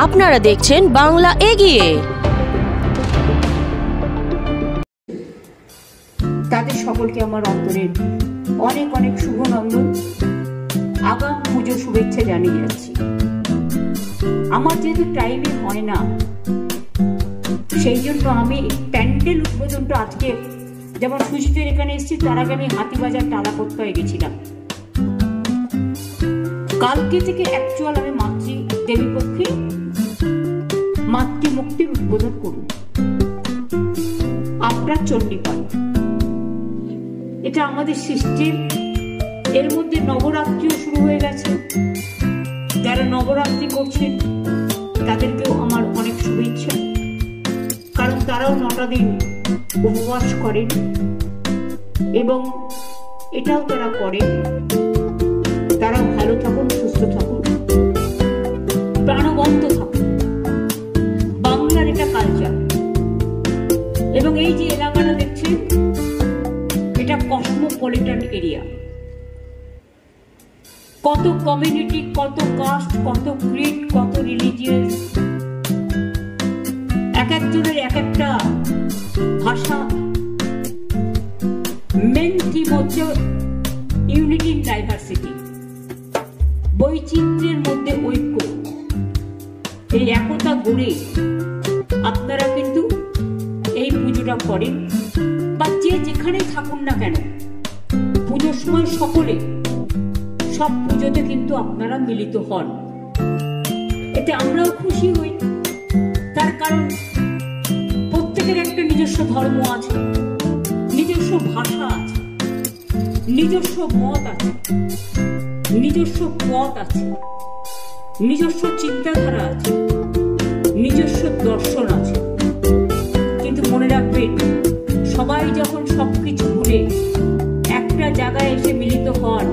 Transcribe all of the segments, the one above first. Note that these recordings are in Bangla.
আপনারা দেখছেন বাংলা এগিয়ে। তাদের সকলকে আমার অন্তরের অনেক অনেক শুভনন্দন, আগাম পুজো শুভেচ্ছা জানিয়ে যাচ্ছি। আমার যেহেতু টাইমে হয় না, সেই জন্য আমি প্যান্ডেল উদ্বোধনটা আজকে, যেমন সুজিতের এখানে এসেছি তার আগে আমি হাতিবাজার টালা করতে হয়ে গেছিলাম। কালকে থেকে অ্যাকচুয়াল আমি দেবী পক্ষে মাতৃমুক্তির উদ্বোধন করুন আপনার চণ্ডীপাল। এটা আমাদের সিস্টেম। এর মধ্যে নবরাত্রিও শুরু হয়ে গেছে। যারা নবরাত্রি করছেন তাদেরকেও আমার অনেক শুভেচ্ছা, কারণ তারাও 9টা দিন উপবাস করেন এবং এটাও তারা করেন। তারাও ভালো থাকুন, সুস্থ থাকুন, প্রাণবন্ত থাকুন। বাংলার এটা কালচার। এবং এই যে এলাকাটা দেখছেন, এটা কসমোপলিটন এরিয়া। কত কমিউনিটি, কত কাস্ট, কত ক্রিড, কত রিলিজিয়াস, এক একজনের এক একটা ভাষা। মেন থিম হচ্ছে ইউনিটি ইন ডাইভার্সিটি, বৈচিত্র্যের মধ্যে ঐক্য। এই একতা গড়ে আপনারা কিন্তু এই পুজোটা করেন, বা যে যেখানেই থাকুন না কেন, পুজোর সময় সকলে সব পুজোতে কিন্তু আপনারা মিলিত হন। এতে আমরাও খুশি হই, তার কারণ প্রত্যেকের একটা নিজস্ব ধর্ম আছে, নিজস্ব ভাষা আছে, নিজস্ব মত আছে, নিজস্ব পথ আছে, নিজস্ব চিন্তাধারা আছে, নিজস্ব দর্শন আছে। কিন্তু মনে রাখবেন, সবাই যখন সবকিছু ভুলে একটা জায়গায় এসে মিলিত হন,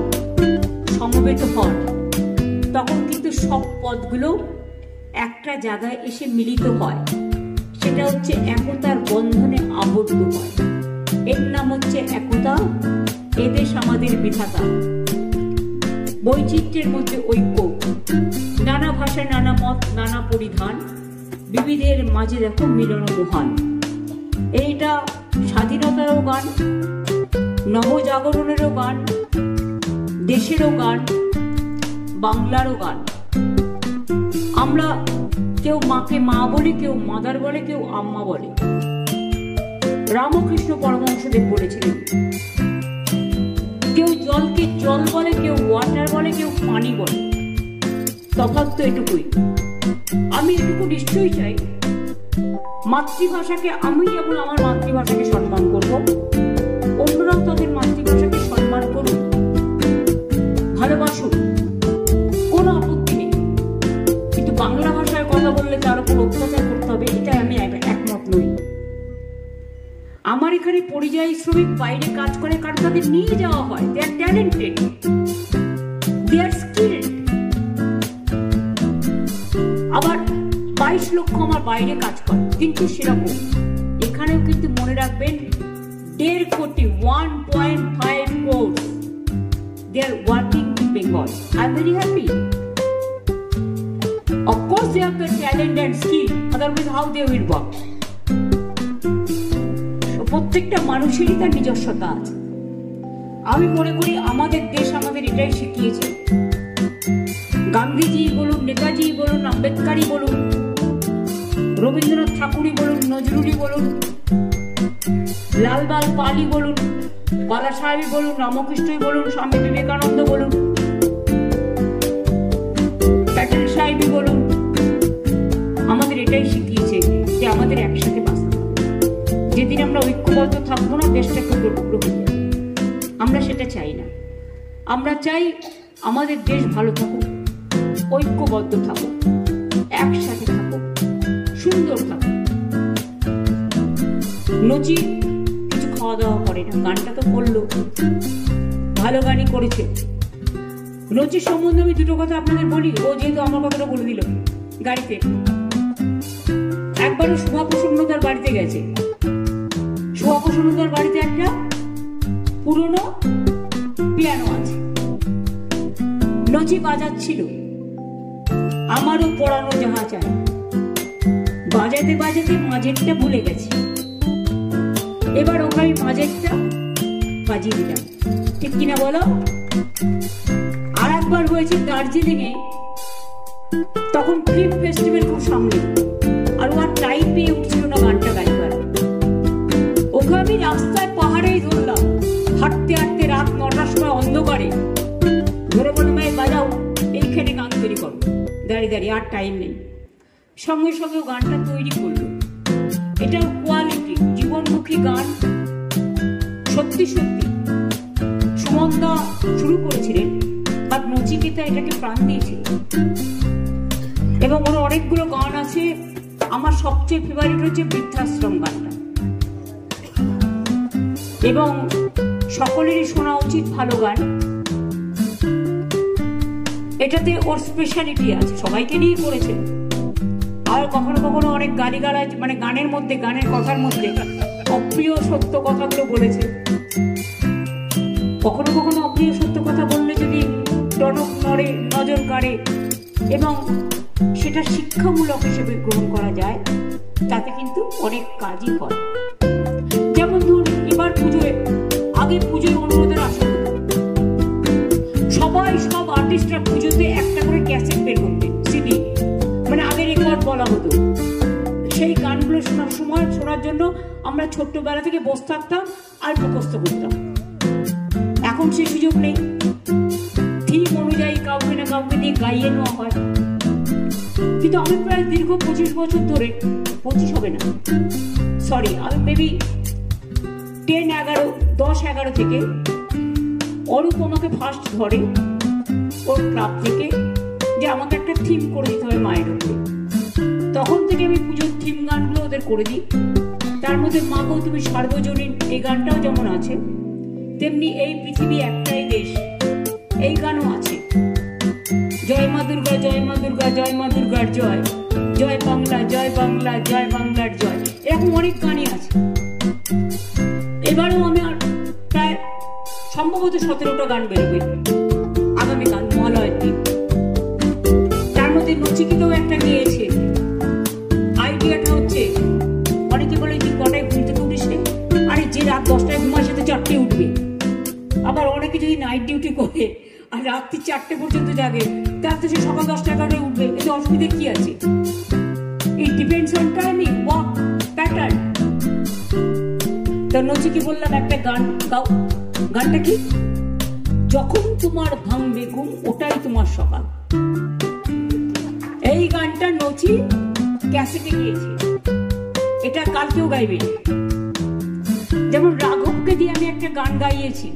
সমবেত হন, তখন কিন্তু সব পথগুলো একটা জায়গায় এসে মিলিত হয়। সেটা হচ্ছে একতার বন্ধনে আবদ্ধ হয়। এর নাম হচ্ছে একতা। এদেশ আমাদের বিধাতা। বৈচিত্র্যের মধ্যে ঐক্য, নানা ভাষা, নানা মত, নানা পরিধান, বিবিধের মাঝে দেখো মিলন মহান। এইটা স্বাধীনতারও গান, নবজাগরণেরও গান, দেশেরও গান, বাংলারও গান। আমরা কেউ মাকে মা বলি, কেউ মাদার বলে, কেউ আম্মা বলে। রামকৃষ্ণ পরমহংসদেব বলেছিলেন, কেউ জলকে জল বলে, কেউ ওয়াটার বলে, কেউ পানি বলে। তফাৎ তো এটুকুই। আমি এটুকু নিশ্চয়ই চাই, মাতৃভাষাকে, আমি যেমন আমার মাতৃভাষাকে সম্মান করব, অন্যরাও তাদের মাতৃভাষাকে সম্মান করুন, ভালোবাসুন, কোনো আপত্তি নেই। কিন্তু বাংলা ভাষায় কথা বললে তার উপর অত্যাচার করতে হবে, এটা আমি একমত নই। আমার এখানে পরিযায়ী শ্রমিক বাইরে কাজ করে, কারণ তাদের নিয়ে যাওয়া হয়। দে আর ট্যালেন্টেড, দে আর স্কিলড। আবার 22 লক্ষ আমার বাইরে কাজ করে, কিন্তু সেরকম এখানেও কিন্তু মনে রাখবেন 1.5 কোটি, 1.5 crore, they are working in Bengal. I'm very happy. Of course they have the talent and skill, otherwise how they will work? প্রত্যেকটা মানুষেরই তার নিজস্বতা আছে। আমি মনে করি আমাদের দেশ আমাদের এটাই শিখিয়েছে। গান্ধীজি বলুন, নেতাজি বলুন, আম্বেদকরই বলুন, রবীন্দ্রনাথ ঠাকুরই বলুন, নজরুলই বলুন, লালবাল পালই বলুন, বালা সাহেবই বলুন, রামকৃষ্ণই বলুন, স্বামী বিবেকানন্দ বলুন, প্যাটেল সাহেবই বলুন, আমাদের এটাই শিখিয়েছে যে আমাদের একসাথে বাঁচতে হবে। যেদিন আমরা ঐক্যবদ্ধ থাকবো না, দেশটাকে টুকরো হয়ে যাবে। আমরা সেটা চাই না। আমরা চাই আমাদের দেশ ভালো থাকুক, ঐক্যবদ্ধ থাকুক, একসাথে থাকুক, সুন্দর থাকুক। নচি কিছু খাওয়া দাওয়া করে না, গানটা তো করলো, ভালো গানই করেছে। নচির সম্বন্ধে আমি দুটো কথা আপনাদের বলি। ও যেহেতু আমার কথাটা বলে দিল, গাড়িতে একবারও শুভাপ্রসন্নতার বাড়িতে গেছে। শুভাপ্রসন্নতার বাড়িতে একটা পুরনো পিয়ানো আছে, নচি বাজাচ্ছিল। আমারও পড়ানো যাহা চাই। বাজাতে বাজাতে মাঝেরটা ভুলে গেছি, এবার ওকে আমি মাঝেরটা বাজিয়ে দিলাম, ঠিক কিনা বলো? আর একবার হয়েছে দার্জিলিং এ, তখন ফিল্ম ফেস্টিভ্যাল খুব সামনে, আর ও আর টাইম পেয়ে উঠছিল না গানটা গাইবার। ওকে আমি রাস্তায় পাহাড়েই ধরলাম, হাঁটতে হাঁটতে রাত 9টার সময় অন্ধকারে ধরে বললাম, বাজাও, এইখানে গান তৈরি করো, দাঁড়িয়ে দাঁড়িয়ে, আর টাইম নেই। সঙ্গে সঙ্গে গানটা তৈরি করলো। এটাও কোয়ালিটি জীবনমুখী গান। সত্যি সত্যি সুমনদা শুরু করেছিলেন, আর নচিকেতা এটাকে প্রাণ দিয়েছিল। এবং ওর অনেকগুলো গান আছে, আমার সবচেয়ে ফেভারিট হচ্ছে বৃদ্ধাশ্রম গানটা। এবং সকলেরই শোনা উচিত ভালো গান। এটাতে ওর স্পেশালিটি আছে, সবাইকে নিয়ে করেছে। আর কখনো কখনো অনেক গালিগালাজ, মানে গানের মধ্যে, গানের কথার মধ্যে অপ্রিয় সত্য কথাগুলো বলেছে। কখনো কখনো অপ্রিয় সত্য কথা বললে যদি টনক নড়ে, নজর কাড়ে এবং সেটা শিক্ষামূলক হিসেবে গ্রহণ করা যায়, তাতে কিন্তু অনেক কাজই হয়। যেমন ধরুন, এবার পুজোয়, আগে পুজোয় অনুরোধের আসা হতো, সবাই সব আর্টিস্টরা পুজোতে একটা করে ক্যাসেট বের করতেন, সিডি, মানে আগে রেকর্ড বলা হতো। সেই গানগুলো শোনার সময়, শোনার জন্য আমরা ছোট্টবেলা থেকে বসে থাকতাম আর মুখস্থ করতাম। এখন সে সুযোগ নেই, থিম অনুযায়ী কাউকে না কাউকে দিয়ে গাইয়ে নেওয়া হয়। কিন্তু আমি প্রায় দীর্ঘ 25 বছর ধরে, 25 হবে না, সরি, আমি মেবি 10-11 থেকে অরূপ আমাকে ফার্স্ট ধরে ওর ক্লাব থেকে, যে আমাকে একটা থিম করে দিতে হবে মায়ের উপরে। তখন থেকে আমি পুজোর থিম গানগুলো ওদের করে দিই। তার মধ্যে মা গো তুমি সার্বজনীন, এই গানটাও যেমন আছে, তেমনি এই পৃথিবী একটাই দেশ, এই গানও আছে। জয় মা দুর্গা, জয় মা দুর্গা, জয় মা দুর্গার জয়, জয় বাংলা, জয় বাংলা, জয় বাংলার জয়, এরকম অনেক গানই আছে। এবারেও আমি প্রায় সম্ভবত 17টা গান বেরোবে আগামীকাল মহালয়ের দিন। তার মধ্যে নচিকেতাও একটা গিয়েছে। আইডিয়াটা হচ্ছে, অনেকে বলে যে কটায় ঘুম থেকে উঠিস, আরে যে রাত 10টায় ঘুমায় সে তো 4টায় উঠবে। আবার অনেকে যদি নাইট ডিউটি করে আর রাত্রি 4টে পর্যন্ত জাগে, তার তো সে সকাল 10-11টায় উঠবে, এতে অসুবিধা কি আছে? It depends on timing, work pattern. তো নচিকে বললাম একটা গান গাও। গানটা কি? যখন তোমার ভাঙবে ঘুম, ওটাই তোমার সকাল। এই গানটা নচি ক্যাসেটে গিয়েছে, এটা কালকেও গাইবে। যেমন রাঘবকে দিয়ে আমি একটা গান গাইয়েছি।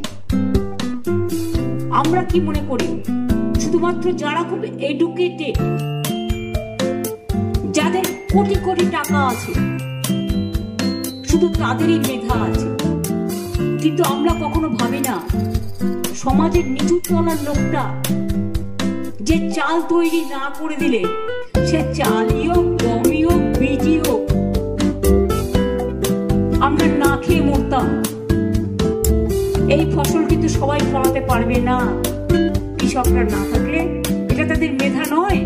আমরা কি মনে করি, শুধুমাত্র যারা খুব এডুকেটেড, যাদের কোটি কোটি টাকা আছে, শুধু তাদেরই মেধা আছে। কিন্তু আমরা কখনো ভাবি না, সমাজের নিচু তলার লোকটা যে চাল তৈরি না করে দিলে, সে চালই হোক, গমই হোক, বীজই হোক, আমরা না খেয়ে মরতাম। এই ফসল কিন্তু সবাই ফলাতে পারবে না কৃষকরা না থাকলে। এটা তাদের মেধা নয়।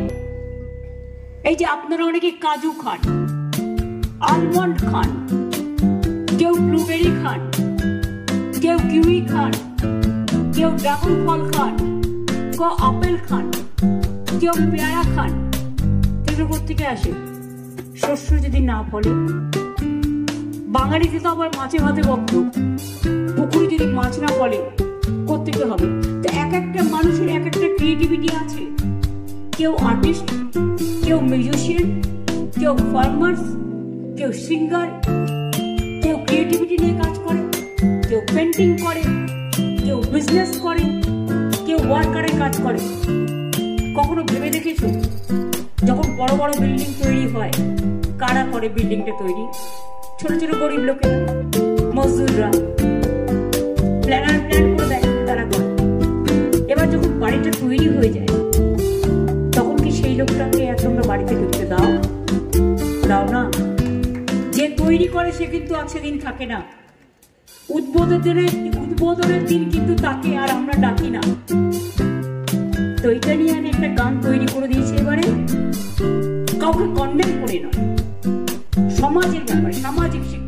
এই যে আপনারা অনেকে কাজু খান, আলমন্ড খান, কেউ ব্লুবেরি খান, কেউ কিউই খান, কেউ ড্রাগন ফল খান, কেউ আপেল খান, কেউ পেয়ারা খান, এগুলো থেকে আসে। শস্য যদি না ফলে, বাঙালিতে তো আবার মাছে ভাতে ভক্ত, পুকুরে যদি মাছ না ফলে কোত্থেকে হবে? তো এক একটা মানুষের এক একটা ক্রিয়েটিভিটি আছে। কেউ আর্টিস্ট, কেউ মিউজিশিয়ান, কেউ ফার্মার্স, কেউ সিঙ্গার, কেউ ক্রিয়েটিভিটি নিয়ে কাজ করে, কেউ পেন্টিং করে, কেউ বিজনেস করে, কেউ ওয়ার্কারের কাজ করে। কখনো ভেবে দেখেছো, যখন বড় বড় বিল্ডিং তৈরি হয়, কারা করে বিল্ডিংটা তৈরি? ছোট ছোট গরিব লোকেরা, মজদুররা। প্ল্যানার প্ল্যান করে দেয়, তারা করে। এবার যখন বাড়িটা তৈরি হয়ে যায়, তখন কি সেই লোকটাকে তোমরা বাড়িতে ঢুকতে দাও? দাও না। যে তৈরি করে সে কিন্তু আর সেদিন থাকে না। উদ্বোধনের দিন কিন্তু তাকে আর আমরা ডাকি না। তো তো এটা নিয়ে আমি একটা গান তৈরি করে দিয়েছি এবারে, কাউকে কন্ডেম করে নয়, সমাজের ব্যাপারে, সামাজিক শিক্ষা